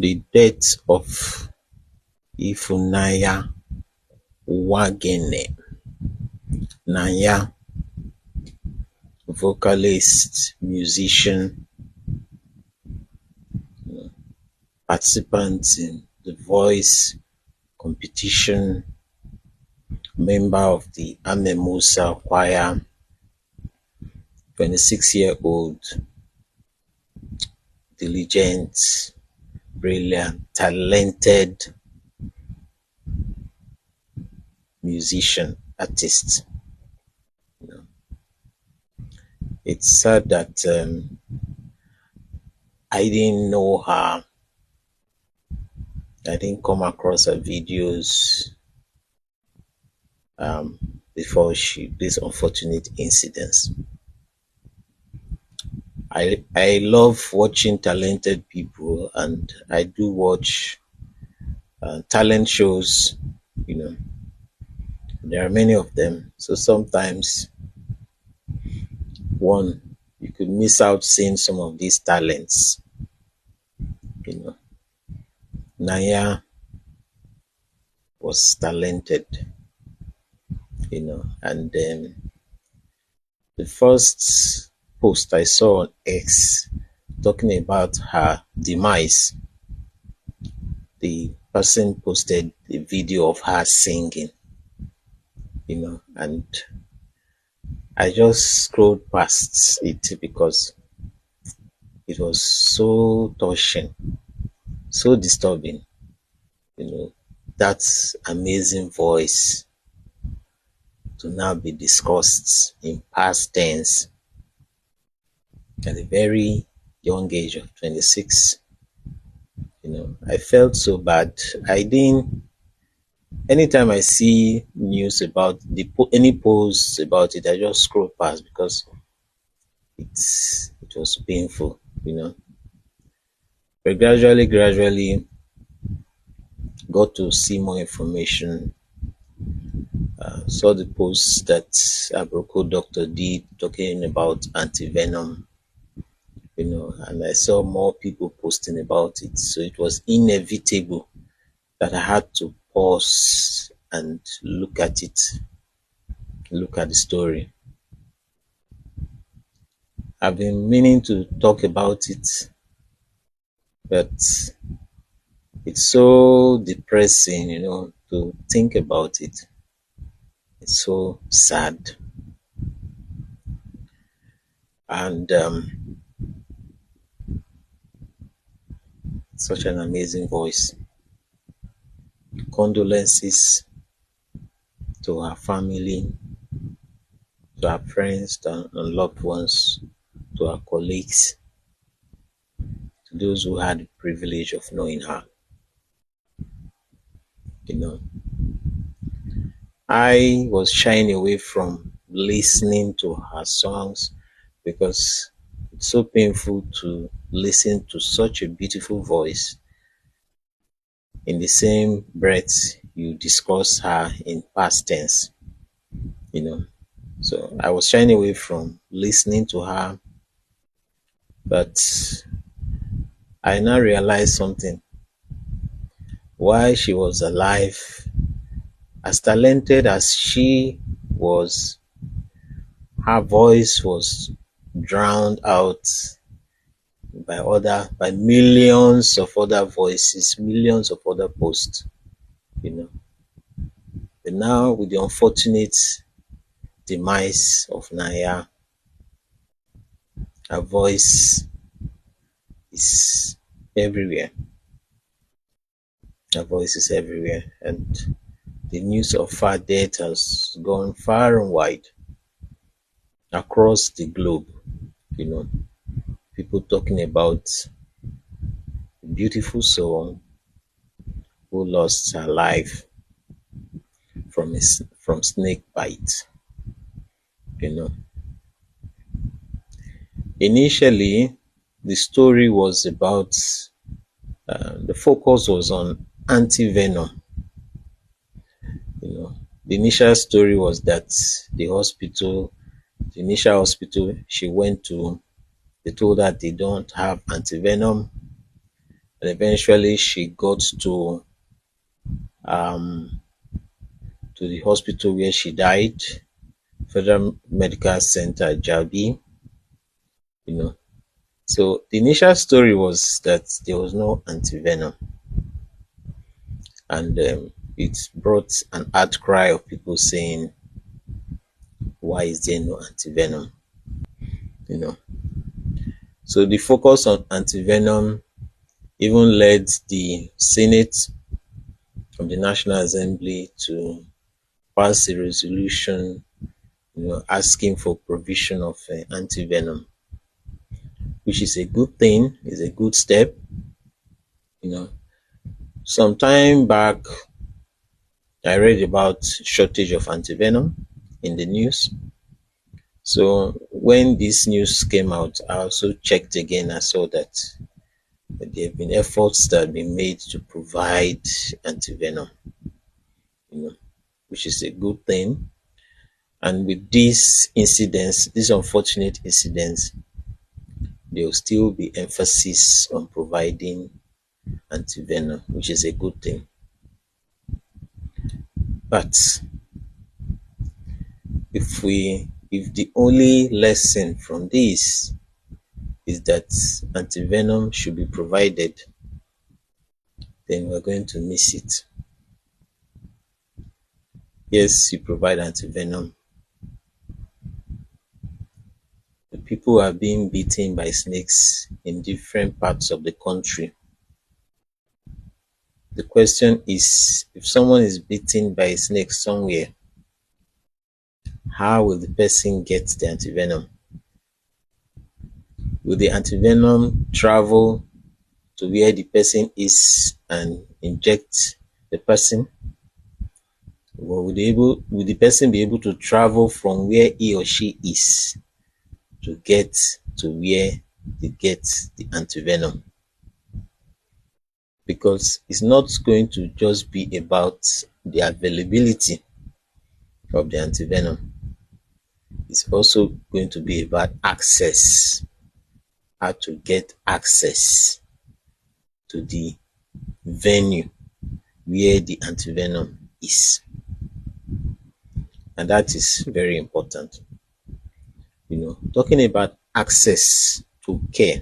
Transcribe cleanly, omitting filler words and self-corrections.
The death of Ifunanya Nwangene, Nanya, vocalist, musician, participant in The Voice competition, member of the Musa choir, 26-year-old, diligent, brilliant, talented musician, artist. It's sad that I didn't know her. I didn't come across her videos before this unfortunate incidents. I love watching talented people, and I do watch talent shows. There are many of them. So sometimes you could miss out seeing some of these talents. Naya was talented, and the first post I saw on X talking about her demise, the person posted a video of her singing, and I just scrolled past it because it was so touching, so disturbing, that amazing voice to now be discussed in past tense at a very young age of 26. I felt so bad. Anytime I see news about any posts about it, I just scroll past because it was painful, But gradually got to see more information. Saw the posts that Abroko doctor did talking about anti-venom, and I saw more people posting about it. So it was inevitable that I had to pause and look at the story. I've been meaning to talk about it, but it's so depressing, to think about it. It's so sad. And such an amazing voice. Condolences to her family, to her friends, and loved ones, to her colleagues, to those who had the privilege of knowing her. I was shying away from listening to her songs because it's so painful to listen to such a beautiful voice. In the same breath, you discuss her in past tense, So I was shying away from listening to her, but I now realized something. While she was alive, as talented as she was, her voice was drowned out by millions of other voices, millions of other posts, But now with the unfortunate demise of Naya, her voice is everywhere. Her voice is everywhere, and the news of her death has gone far and wide across the globe. People talking about a beautiful soul who lost her life from snake bite. Initially, the story was about the focus was on anti-venom. The initial story was that the initial hospital she went to, they told her they don't have anti-venom, And eventually she got um, to the hospital where she died, Federal Medical Center, Jabi, you know. So the initial story was that there was no antivenom, and it brought an outcry of people saying, "Why is there no antivenom?" You know. So the focus on antivenom even led the Senate of the National Assembly to pass a resolution, asking for provision of antivenom, which is a good thing, is a good step. You know, some time back, I read about shortage of antivenom in the news. So when this news came out, I also checked again. I saw that there have been efforts that have been made to provide antivenom, you know, which is a good thing. And with these incidents, these unfortunate incidents, there will still be emphasis on providing antivenom, which is a good thing. But if the only lesson from this is that antivenom should be provided, then we're going to miss it. Yes, you provide antivenom. The people are being bitten by snakes in different parts of the country. The question is, if someone is bitten by a snake somewhere, how will the person get the antivenom? Will the antivenom travel to where the person is and inject the person? Or will the person be able to travel from where he or she is to get to where they get the antivenom? Because it's not going to just be about the availability of the antivenom. It's also going to be about access, how to get access to the venue where the antivenom is. And that is very important. Talking about access to care.